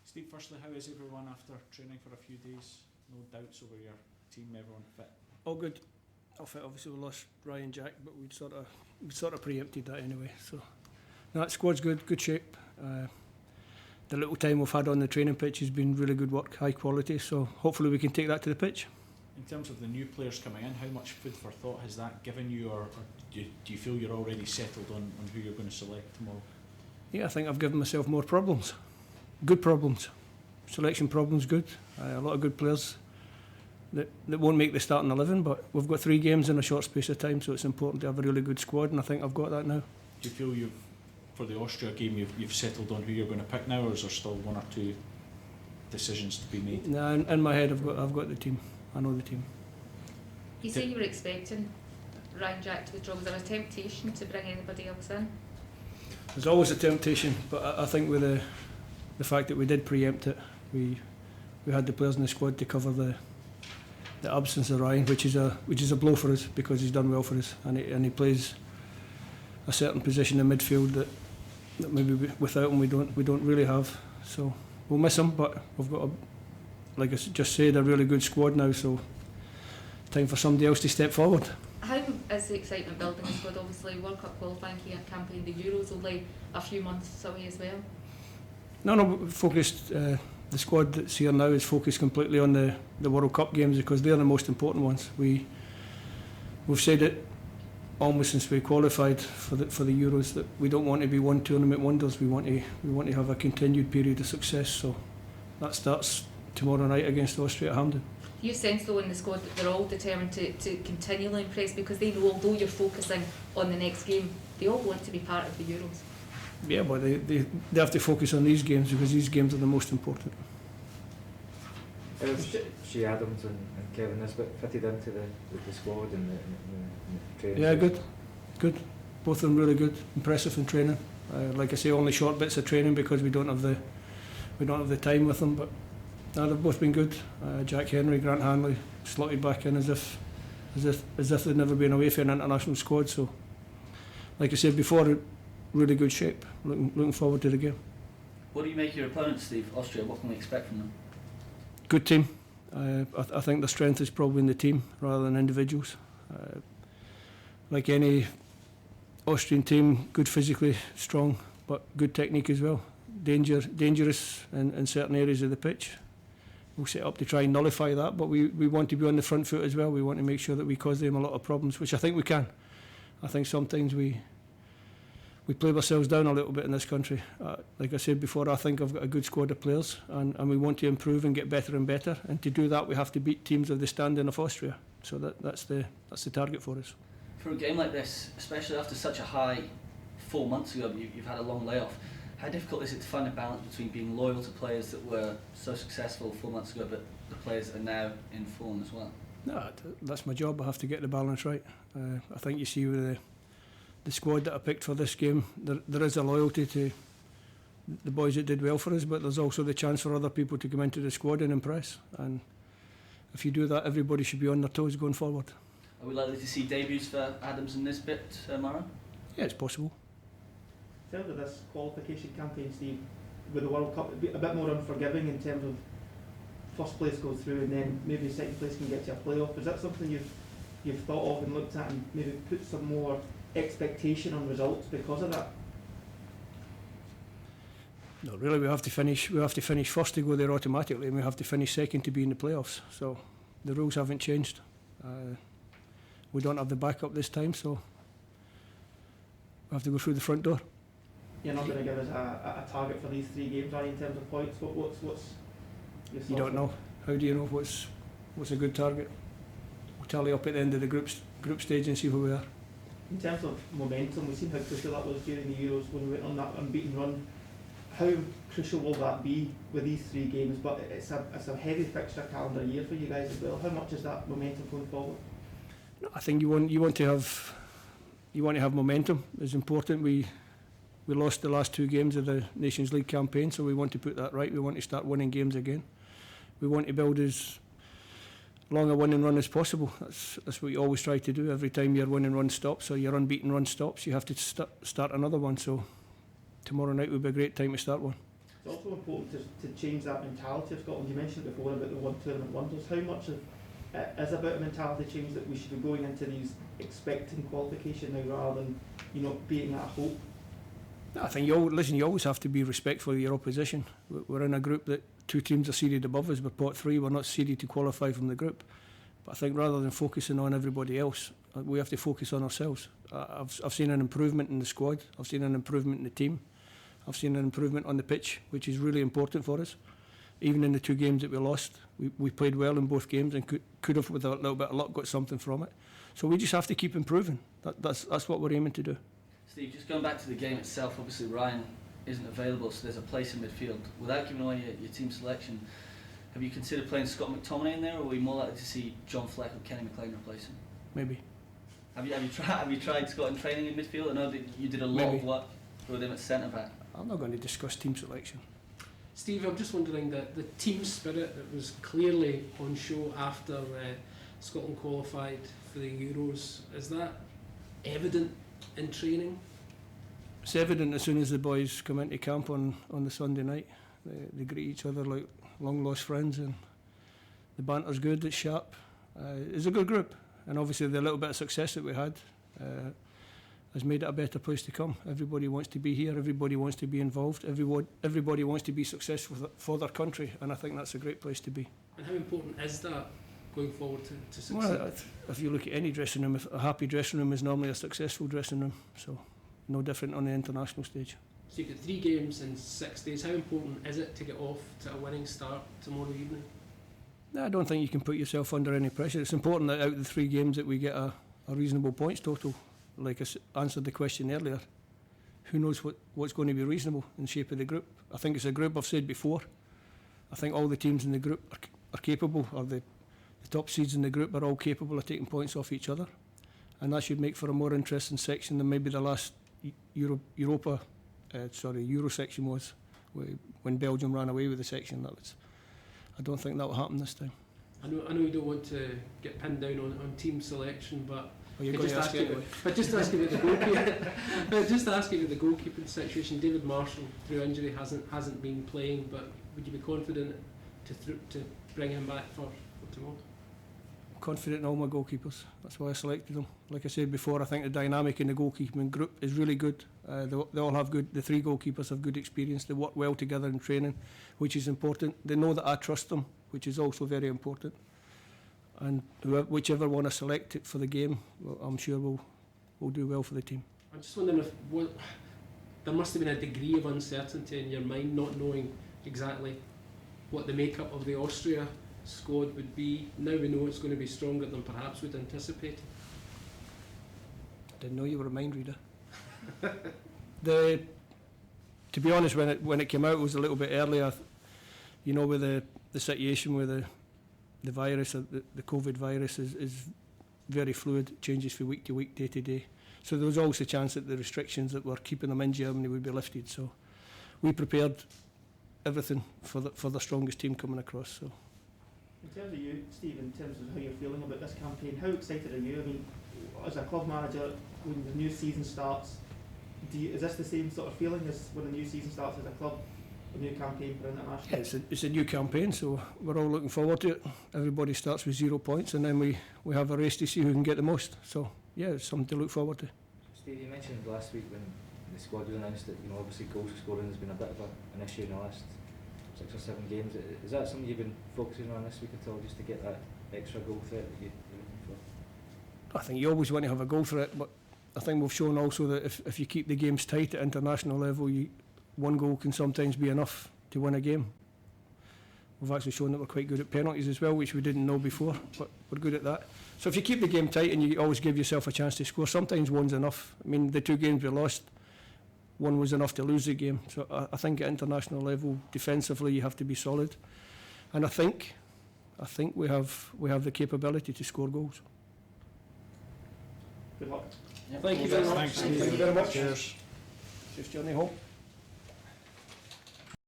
Steve, firstly, how is everyone after training for a few days? No doubts over your team, everyone fit? All good. Obviously we lost Ryan Jack, but we'd sort of preempted that anyway. So no, that squad's good shape. The little time we've had on the training pitch has been really good work, high quality. So hopefully we can take that to the pitch. In terms of the new players coming in, how much food for thought has that given you, or do you feel you're already settled on who you're going to select tomorrow? Yeah, I think I've given myself more problems. Good problems. Selection problems, good. A lot of good players that won't make the starting 11, but we've got 3 games in a short space of time, so it's important to have a really good squad, and I think I've got that now. Do you feel for the Austria game, you've settled on who you're going to pick now, or is there still 1 or 2 decisions to be made? No, in my head I've got the team. I know the team. You say you were expecting Ryan Jack to withdraw. Was there a temptation to bring anybody else in? There's always a temptation, but I think with the fact that we did preempt it, we had the players in the squad to cover the absence of Ryan, which is a blow for us because he's done well for us, and he plays a certain position in midfield that maybe without him we don't really have. So we'll miss him, but we've got like I just said, a really good squad now. So time for somebody else to step forward. How is the excitement building the squad? Obviously, World Cup qualifying campaign, the Euros only a few months away as well. No, focused. The squad that's here now is focused completely on the World Cup games because they're the most important ones. We've said it almost since we qualified for the Euros that we don't want to be one tournament wonders. We want to have a continued period of success. So that starts tomorrow night against Austria at Hampden. You sense though in the squad that they're all determined to continually impress because they know although you're focusing on the next game, they all want to be part of the Euros. Yeah, but they have to focus on these games because these games are the most important. Shea Adams and Kevin Nisbet fitted into the squad and the training. Yeah, good. Both of them really good, impressive in training. Like I say, only short bits of training because we don't have the time with them. But they've both been good. Jack Henry, Grant Hanley slotted back in as if they'd never been away for an international squad. So, like I said before, really good shape. Looking forward to the game. What do you make your opponents, Steve? Austria, what can we expect from them? Good team. I think the strength is probably in the team rather than individuals. Like any Austrian team, good physically, strong, but good technique as well. Dangerous in certain areas of the pitch. We'll set up to try and nullify that, but we want to be on the front foot as well. We want to make sure that we cause them a lot of problems, which I think we can. I think sometimes we play ourselves down a little bit in this country. Like I said before, I think I've got a good squad of players and we want to improve and get better and better, and to do that we have to beat teams of the standing of Austria. So that's the target for us. For a game like this, especially after such a high 4 months ago, you've had a long layoff. How difficult is it to find a balance between being loyal to players that were so successful 4 months ago but the players that are now in form as well? No, that's my job. I have to get the balance right. I think you see with the squad that I picked for this game, there is a loyalty to the boys that did well for us, but there's also the chance for other people to come into the squad and impress. And if you do that, everybody should be on their toes going forward. Are we likely to see debuts for Adams and Nisbet tomorrow? Yeah, it's possible. In terms of this qualification campaign, Steve, with the World Cup, it'd be a bit more unforgiving in terms of first place goes through and then maybe second place can get to a playoff. Is that something you've thought of and looked at and maybe put some more expectation on results because of that? No, really, we have to finish first to go there automatically, and we have to finish second to be in the playoffs. So the rules haven't changed. We don't have the backup this time, so we have to go through the front door. You're not going to give us a target for these 3 games, are you, in terms of points? What's your You don't know. How do you know what's a good target? We'll tally up at the end of the group stage and see where we are. In terms of momentum, we've seen how crucial that was during the Euros when we went on that unbeaten run. How crucial will that be with these 3 games? But it's a heavy fixture calendar year for you guys as well. How much is that momentum going forward? No, I think you want to have momentum. It's important. We lost the last 2 games of the Nations League campaign, so we want to put that right. We want to start winning games again. We want to build as long a winning run as possible. That's what you always try to do. Every time your winning run stops or your unbeaten run stops, you have to start another one. So tomorrow night will be a great time to start one. also important to change that mentality of Scotland. You mentioned it before about the one tournament wonders. How much of is about a mentality change that we should be going into these expecting qualification now rather than, you know, being at hope? I think you always have to be respectful of your opposition. We're in a group that 2 teams are seeded above us. We're pot 3. We're not seeded to qualify from the group. But I think rather than focusing on everybody else, we have to focus on ourselves. I've seen an improvement in the squad. I've seen an improvement in the team. I've seen an improvement on the pitch, which is really important for us. Even in the 2 games that we lost, we played well in both games and could have, with a little bit of luck, got something from it. So we just have to keep improving. That's what we're aiming to do. Steve, just going back to the game itself, obviously Ryan isn't available, so there's a place in midfield. Without giving away your team selection, have you considered playing Scott McTominay in there, or are we more likely to see John Fleck or Kenny McLean replace him? Maybe. Have you tried Scott in training in midfield? I know that you did a lot of work with him at centre back. I'm not going to discuss team selection. Steve, I'm just wondering that the team spirit that was clearly on show after Scotland qualified for the Euros, is that evident in training? It's evident as soon as the boys come into camp on the Sunday night. They greet each other like long lost friends, and the banter's good, it's sharp. It's a good group, and obviously the little bit of success that we had has made it a better place to come. Everybody wants to be here, everybody wants to be involved, everybody wants to be successful for their country, and I think that's a great place to be. And how important is that going forward to succeed? Well, if you look at any dressing room, a happy dressing room is normally a successful dressing room, so no different on the international stage. So you've got 3 games in 6 days. How important is it to get off to a winning start tomorrow evening? No, I don't think you can put yourself under any pressure. It's important that out of the 3 games that we get a reasonable points total. Like I answered the question earlier, who knows what's going to be reasonable in the shape of the group. I think it's a group, I've said before, I think all the teams in the group are capable, or the top seeds in the group are all capable of taking points off each other, and that should make for a more interesting section than maybe the last Euro section was, when Belgium ran away with the section. I don't think that will happen this time. I know you don't want to get pinned down on team selection, but Just ask you about the goalkeeper. Just asking about the goalkeeping situation. David Marshall, through injury, hasn't been playing, but would you be confident to bring him back for tomorrow? I'm confident in all my goalkeepers. That's why I selected them. Like I said before, I think the dynamic in the goalkeeping group is really good. They all have good. The 3 goalkeepers have good experience. They work well together in training, which is important. They know that I trust them, which is also very important. And whichever one I select it for the game, well, I'm sure we'll do well for the team. I'm just wondering if there must have been a degree of uncertainty in your mind, not knowing exactly what the makeup of the Austria squad would be. Now we know it's going to be stronger than perhaps we'd anticipated. I didn't know you were a mind reader. To be honest, when it came out, it was a little bit earlier. You know, with the situation with the virus, the COVID virus is very fluid. It changes from week to week, day to day. So there was always a chance that the restrictions that were keeping them in Germany would be lifted. So we prepared everything for the strongest team coming across. So. In terms of you, Steve, in terms of how you're feeling about this campaign, how excited are you? I mean, as a club manager, when the new season starts, is this the same sort of feeling as when the new season starts as a club? A new campaign for international? Yeah, it's a new campaign, so we're all looking forward to it. Everybody starts with 0 points, and then we have a race to see who can get the most. So yeah, it's something to look forward to. Steve, you mentioned last week when the squad was announced that, you know, obviously goal scoring has been a bit of an issue in the last 6 or 7 games. Is that something you've been focusing on this week at all, just to get that extra goal threat that you're looking for? I think you always want to have a goal threat, but I think we've shown also that if you keep the games tight at international level, one goal can sometimes be enough to win a game. We've actually shown that we're quite good at penalties as well, which we didn't know before, but we're good at that. So if you keep the game tight and you always give yourself a chance to score, sometimes one's enough. I mean, the 2 games we lost, one was enough to lose the game. So I think at international level, defensively, you have to be solid. And I think we have the capability to score goals. Good luck. Yep. Thank you very much. Thanks, Steve. Thank you very much. Cheers. Just journey home.